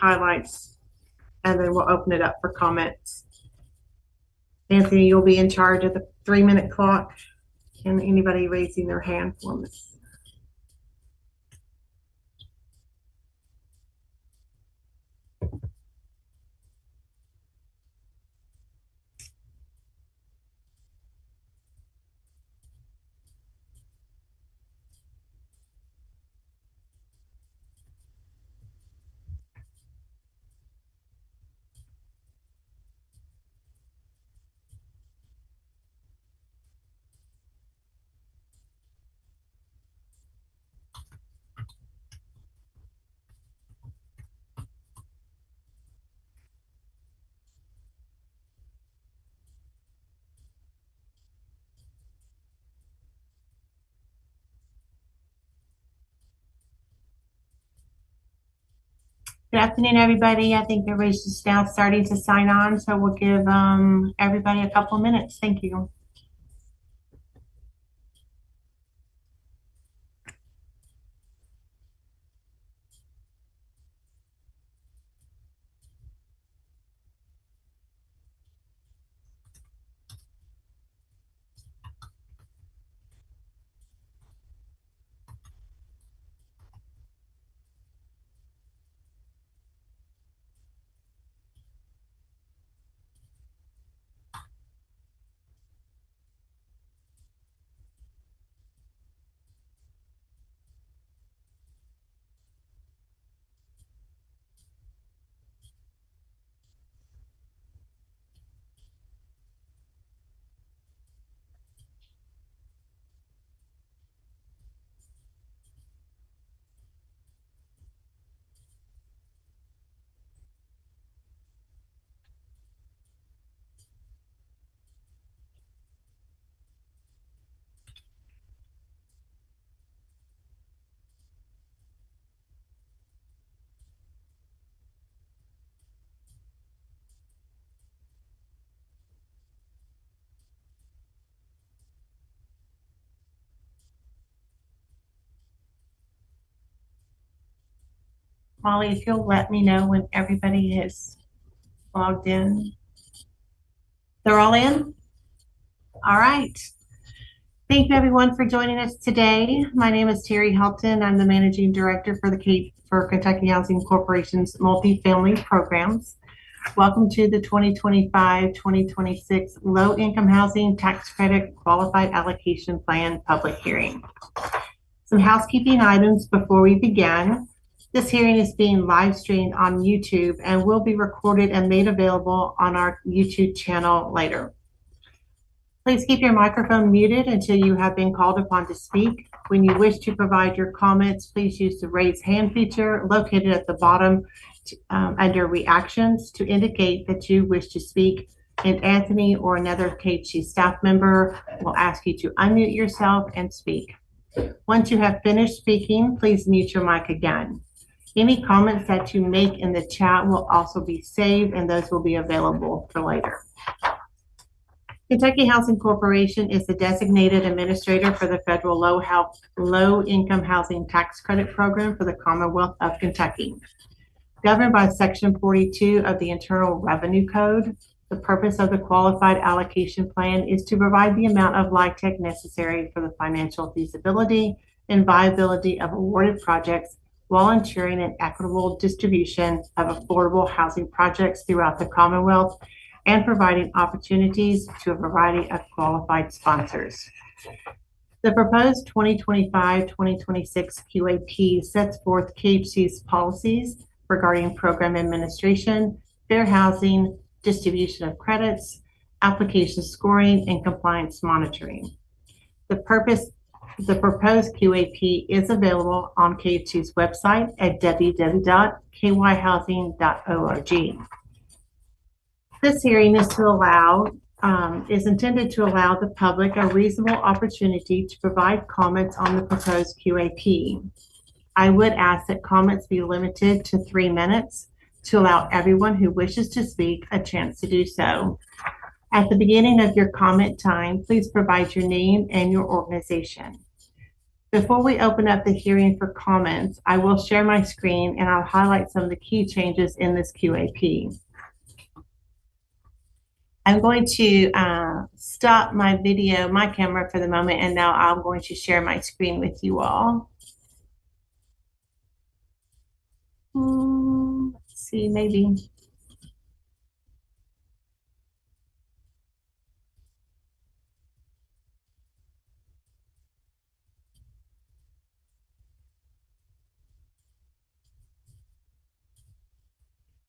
highlights, and then we'll open it up for comments. Anthony, you'll be in charge of the 3-minute clock. Can anybody raising their hand for me? Good afternoon, everybody. I think everybody's just now starting to sign on, so we'll give everybody a couple minutes. Thank you. Molly, if you'll let me know when everybody is logged in. They're all in? All right. Thank you, everyone, for joining us today. My name is Terry Helton. I'm the Managing Director for Kentucky Housing Corporation's multifamily programs. Welcome to the 2025-2026 Low-Income Housing Tax Credit Qualified Allocation Plan public hearing. Some housekeeping items before we begin. This hearing is being live streamed on YouTube and will be recorded and made available on our YouTube channel later. Please keep your microphone muted until you have been called upon to speak. When you wish to provide your comments, please use the raise hand feature located at the bottom under reactions to indicate that you wish to speak, and Anthony or another KHC staff member will ask you to unmute yourself and speak. Once you have finished speaking, please mute your mic again. Any comments that you make in the chat will also be saved, and those will be available for later. Kentucky Housing Corporation is the designated administrator for the federal low-income housing tax credit program for the Commonwealth of Kentucky. Governed by Section 42 of the Internal Revenue Code, the purpose of the Qualified Allocation Plan is to provide the amount of LIHTC necessary for the financial feasibility and viability of awarded projects while ensuring an equitable distribution of affordable housing projects throughout the Commonwealth and providing opportunities to a variety of qualified sponsors. The proposed 2025-2026 QAP sets forth KHC's policies regarding program administration, fair housing, distribution of credits, application scoring, and compliance monitoring. The proposed QAP is available on KHC's website at www.kyhousing.org. This hearing is intended to allow the public a reasonable opportunity to provide comments on the proposed QAP. I would ask that comments be limited to 3 minutes to allow everyone who wishes to speak a chance to do so. At the beginning of your comment time, please provide your name and your organization. Before we open up the hearing for comments, I will share my screen and I'll highlight some of the key changes in this QAP. I'm going to stop my video, my camera for the moment, and now I'm going to share my screen with you all. Let's see, maybe.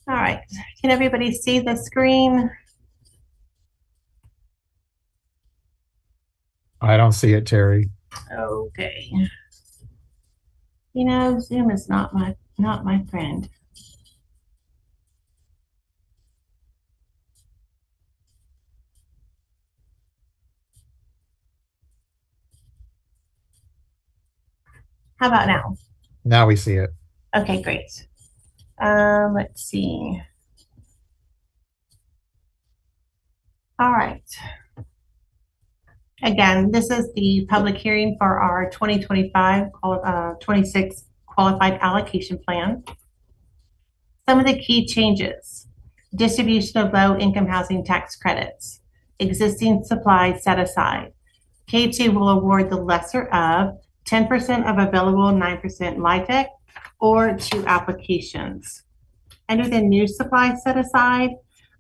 All right, can everybody see the screen? I don't see it, Terry. Okay. You know, Zoom is not my friend. How about now? Now we see it. Okay, great. Let's see. All right. Again, this is the public hearing for our 2025-26 qualified allocation plan. Some of the key changes: distribution of low income housing tax credits, existing supply set aside. K2 will award the lesser of 10% of available 9% LIHTC or 2 applications. Under the new supply set aside,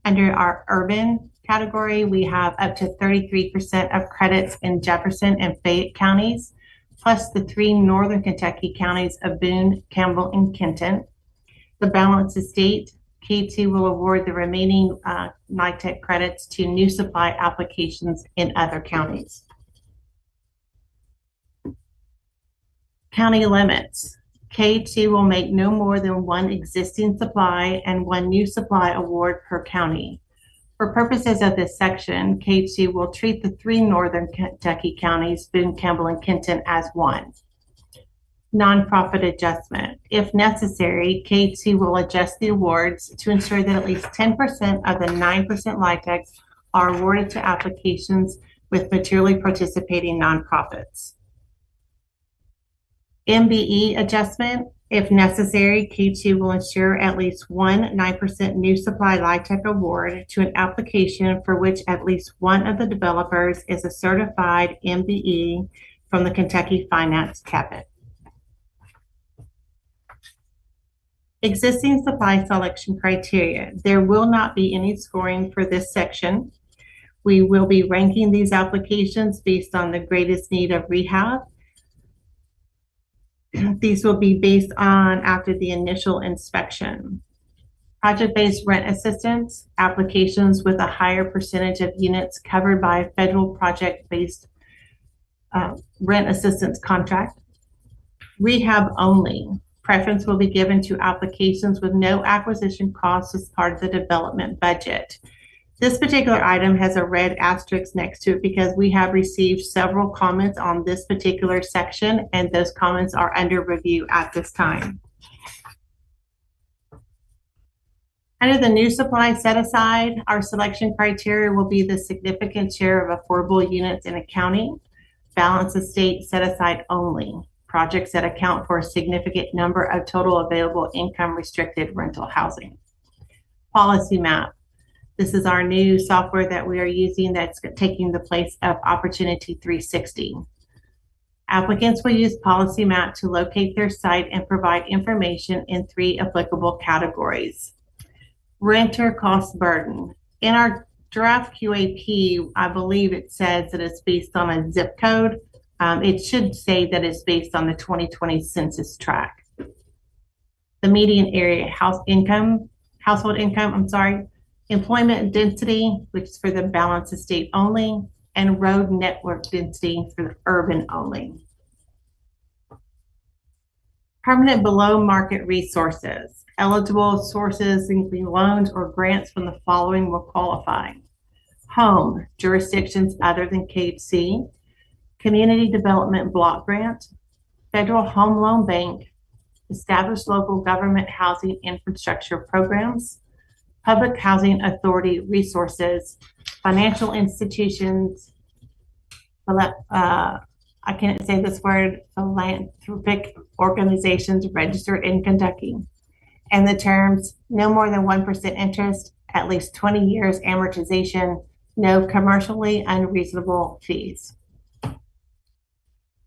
under our urban category, we have up to 33% of credits in Jefferson and Fayette counties, plus the 3 northern Kentucky counties of Boone, Campbell, and Kenton. The balance of state, K2 will award the remaining LIHTC credits to new supply applications in other counties. County limits. K2 will make no more than 1 existing supply and 1 new supply award per county. For purposes of this section, K2 will treat the 3 northern Kentucky counties, Boone, Campbell, and Kenton, as 1. Nonprofit adjustment. If necessary, K2 will adjust the awards to ensure that at least 10% of the 9% LIHTCs are awarded to applications with materially participating nonprofits. MBE adjustment. If necessary, K2 will ensure at least 1 9% new supply LIHTC award to an application for which at least one of the developers is a certified MBE from the Kentucky Finance Cabinet. Existing supply selection criteria. There will not be any scoring for this section. We will be ranking these applications based on the greatest need of rehab. These will be based on after the initial inspection. Project-based rent assistance, applications with a higher percentage of units covered by a federal project-based rent assistance contract. Rehab only. Preference will be given to applications with no acquisition costs as part of the development budget. This particular item has a red asterisk next to it because we have received several comments on this particular section, and those comments are under review at this time. Under the new supply set aside, our selection criteria will be the significant share of affordable units in a county, balance of state set aside only, projects that account for a significant number of total available income restricted rental housing. Policy map. This is our new software that we are using that's taking the place of Opportunity 360. Applicants will use Policy Map to locate their site and provide information in 3 applicable categories. Renter cost burden. In our draft QAP, I believe it says that it's based on a zip code. It should say that it's based on the 2020 census tract. The median area household income, employment density, which is for the balance of state only, and road network density for the urban only. Permanent below market resources. Eligible sources including loans or grants from the following will qualify: home, jurisdictions other than KHC, community development block grant, federal home loan bank, established local government housing infrastructure programs, public housing authority resources, financial institutions, I can't say this word, philanthropic organizations registered in Kentucky. And the terms no more than 1% interest, at least 20 years amortization, no commercially unreasonable fees.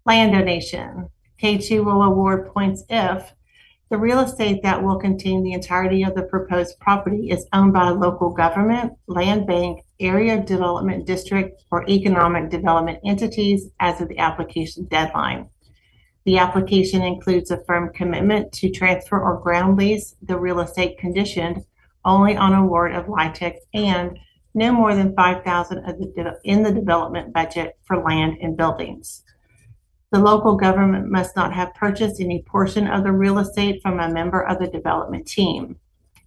Land donation. K2 will award points if the real estate that will contain the entirety of the proposed property is owned by a local government, land bank, area development district, or economic development entities as of the application deadline. The application includes a firm commitment to transfer or ground lease the real estate conditioned only on award of LIHTC and no more than $5,000 in the development budget for land and buildings. The local government must not have purchased any portion of the real estate from a member of the development team.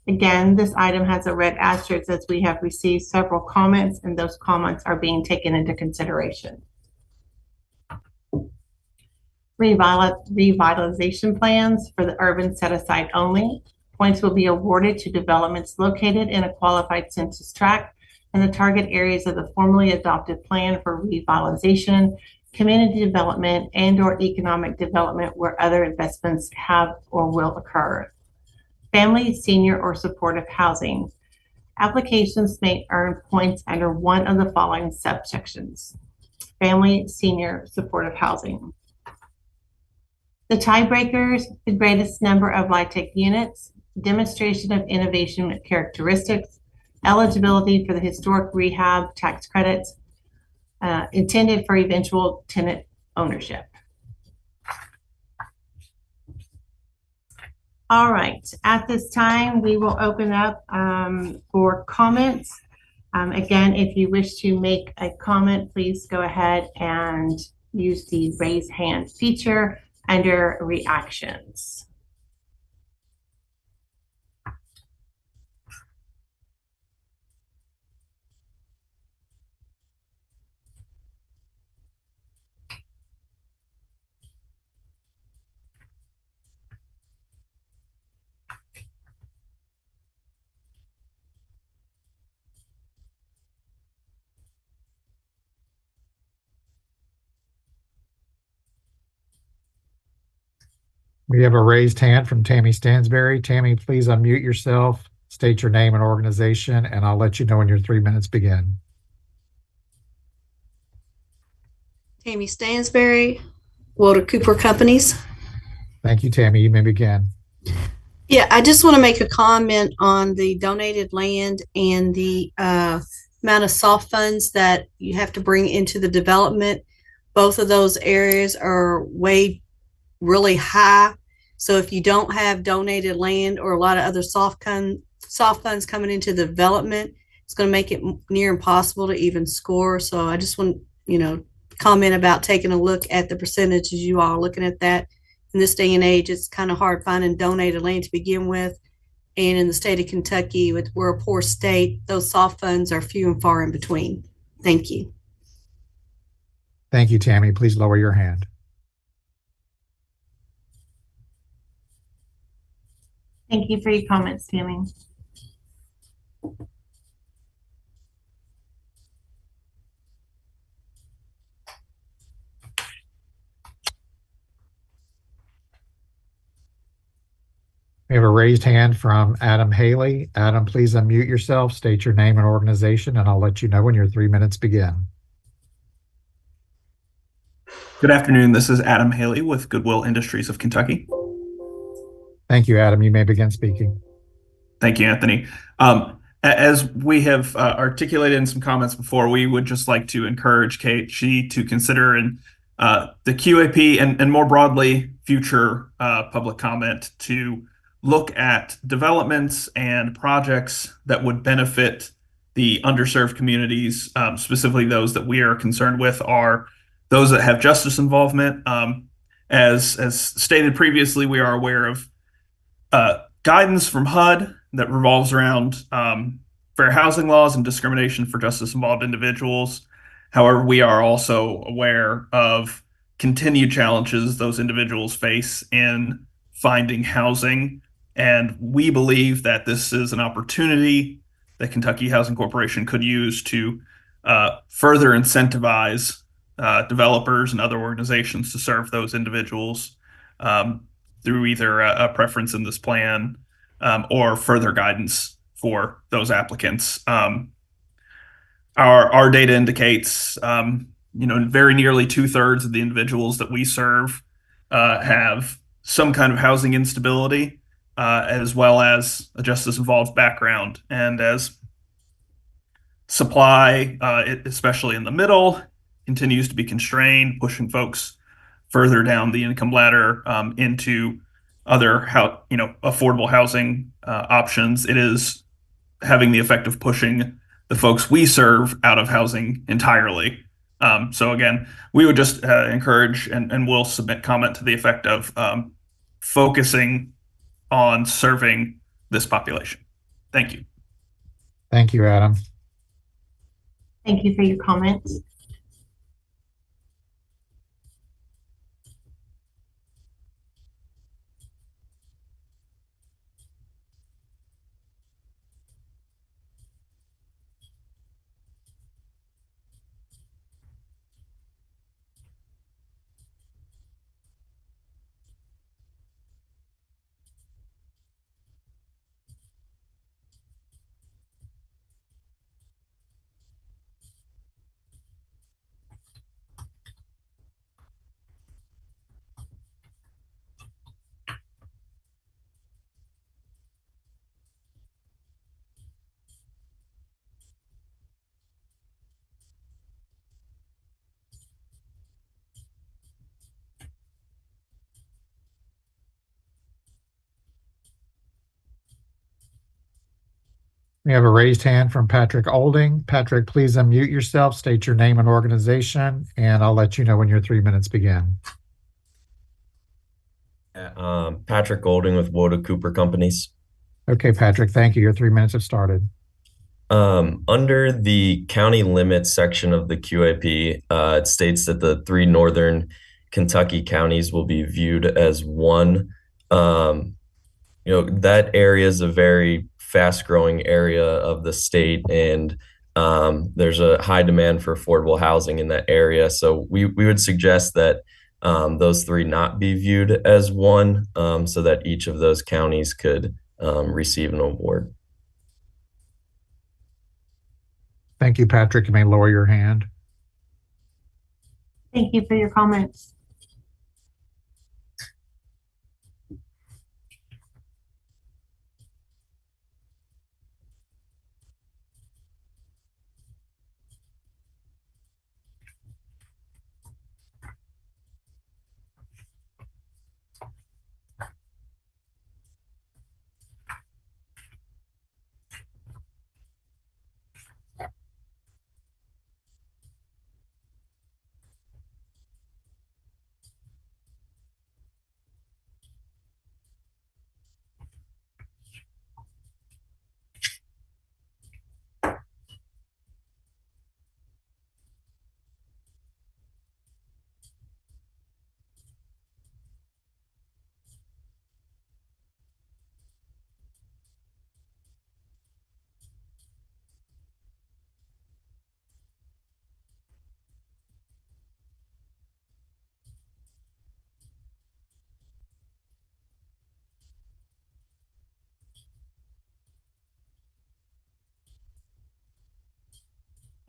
Again, this item has a red asterisk as we have received several comments and those comments are being taken into consideration. Revitalization plans for the urban set aside only. Points will be awarded to developments located in a qualified census tract and the target areas of the formally adopted plan for revitalization, community development, and/or economic development where other investments have or will occur. Family, senior, or supportive housing. Applications may earn points under one of the following subsections: family, senior, supportive housing. The tiebreakers: the greatest number of LIHTC units, demonstration of innovation characteristics, eligibility for the historic rehab tax credits, intended for eventual tenant ownership. All right, at this time, we will open up for comments. Again, if you wish to make a comment, please go ahead and use the raise hand feature under reactions. We have a raised hand from Tammy Stansberry. Tammy, please unmute yourself, state your name and organization, and I'll let you know when your 3 minutes begin. Tammy Stansberry, Walter Cooper Companies. Thank you, Tammy. You may begin. Yeah, I just want to make a comment on the donated land and the amount of soft funds that you have to bring into the development. Both of those areas are really high. So if you don't have donated land or a lot of other soft funds coming into the development, it's going to make it near impossible to even score. So I just want, comment about taking a look at the percentages. You all are looking at that. In this day and age, it's kind of hard finding donated land to begin with. And in the state of Kentucky, we're a poor state, those soft funds are few and far in between. Thank you. Thank you, Tammy. Please lower your hand. Thank you for your comments, Tammy. We have a raised hand from Adam Haley. Adam, please unmute yourself, state your name and organization, and I'll let you know when your 3 minutes begin. Good afternoon. This is Adam Haley with Goodwill Industries of Kentucky. Thank you, Adam. You may begin speaking. Thank you, Anthony. As we have articulated in some comments before, we would just like to encourage KHG to consider the QAP and more broadly future public comment to look at developments and projects that would benefit the underserved communities, specifically those that we are concerned with are those that have justice involvement. As stated previously, we are aware of guidance from HUD that revolves around fair housing laws and discrimination for justice-involved individuals. However, we are also aware of continued challenges those individuals face in finding housing, and we believe that this is an opportunity that Kentucky Housing Corporation could use to further incentivize developers and other organizations to serve those individuals through either a preference in this plan or further guidance for those applicants. Our data indicates, very nearly 2/3 of the individuals that we serve have some kind of housing instability, as well as a justice-involved background. And as supply, especially in the middle, continues to be constrained, pushing folks further down the income ladder into other affordable housing options, it is having the effect of pushing the folks we serve out of housing entirely. So again, we would just encourage and will submit comment to the effect of focusing on serving this population. Thank you. Thank you, Adam. Thank you for your comments. We have a raised hand from Patrick Olding. Patrick, please unmute yourself, state your name and organization, and I'll let you know when your 3 minutes begin. Patrick Golding with Woda Cooper Companies. Okay, Patrick, thank you. Your 3 minutes have started. Under the county limits section of the QAP, it states that the 3 northern Kentucky counties will be viewed as one. That area is a very fast-growing area of the state, and there's a high demand for affordable housing in that area. So we would suggest that those 3 not be viewed as one, so that each of those counties could receive an award. Thank you, Patrick. You may lower your hand. Thank you for your comments.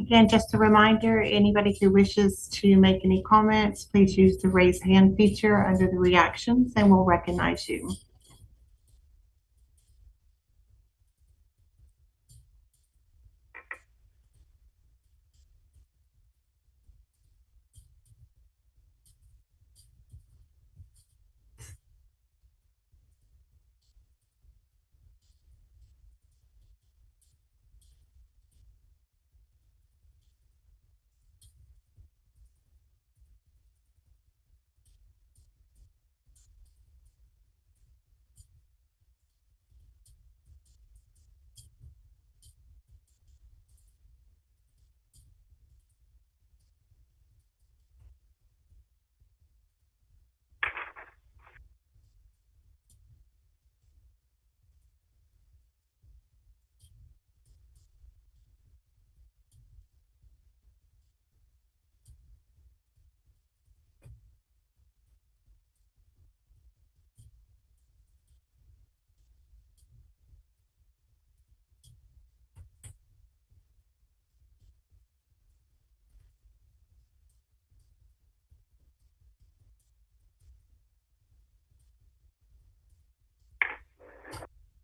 Again, just a reminder, anybody who wishes to make any comments, please use the raise hand feature under the reactions and we'll recognize you.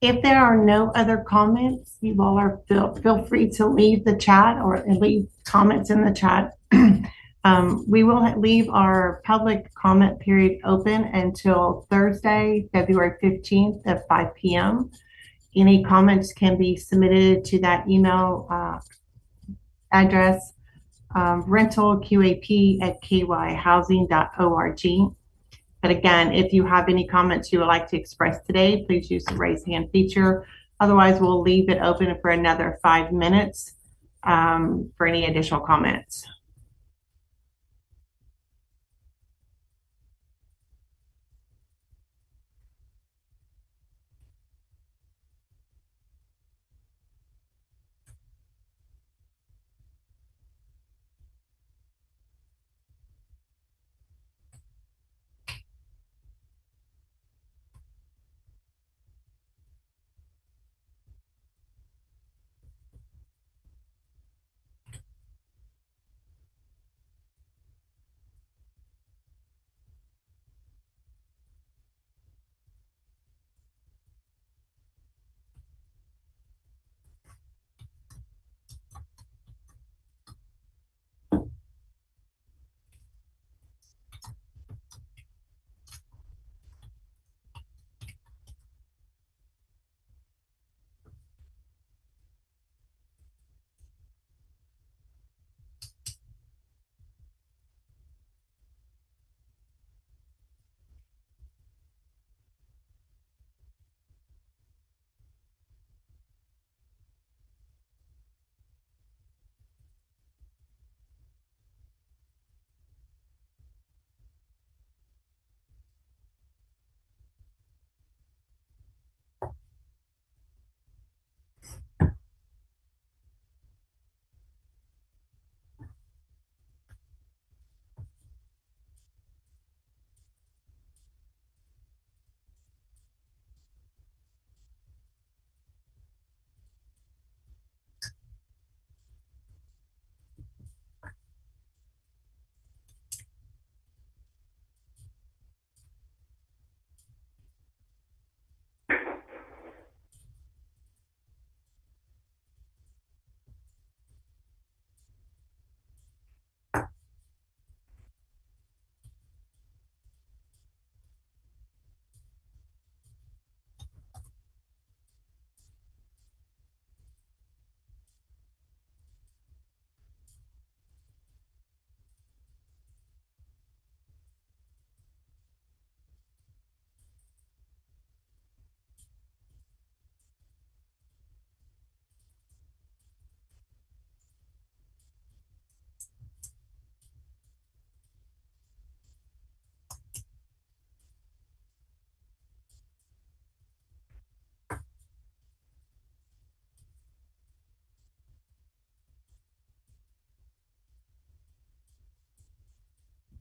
If there are no other comments, you all are feel free to leave the chat or leave comments in the chat. We will leave our public comment period open until Thursday, February 15th at 5 p.m. Any comments can be submitted to that email address, rentalqap@kyhousing.org. But again, if you have any comments you would like to express today, please use the raise hand feature. Otherwise, we'll leave it open for another 5 minutes for any additional comments.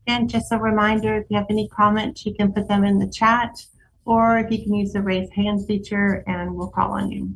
And just a reminder, if you have any comments, you can put them in the chat, or if you can use the raise hand feature and we'll call on you.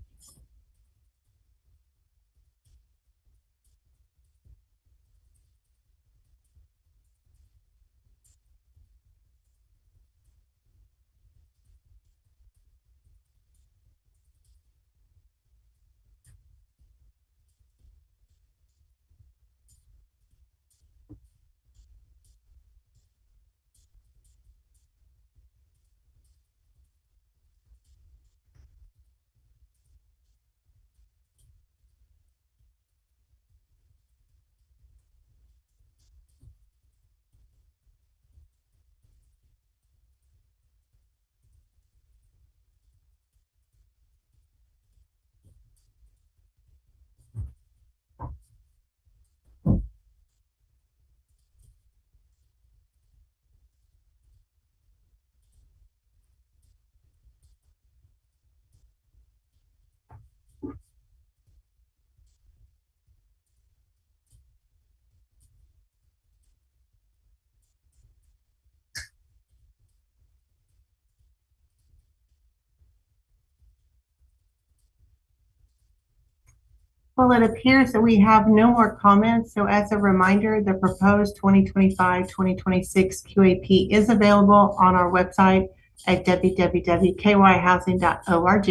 Well, it appears that we have no more comments. So as a reminder, the proposed 2025-2026 QAP is available on our website at www.kyhousing.org.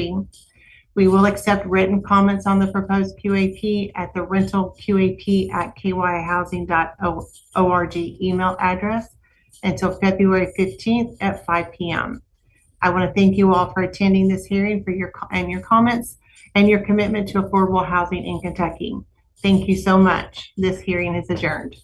We will accept written comments on the proposed QAP at the rentalqap@kyhousing.org email address until February 15th at 5 p.m. I want to thank you all for attending this hearing for your comments and your commitment to affordable housing in Kentucky. Thank you so much. This hearing is adjourned.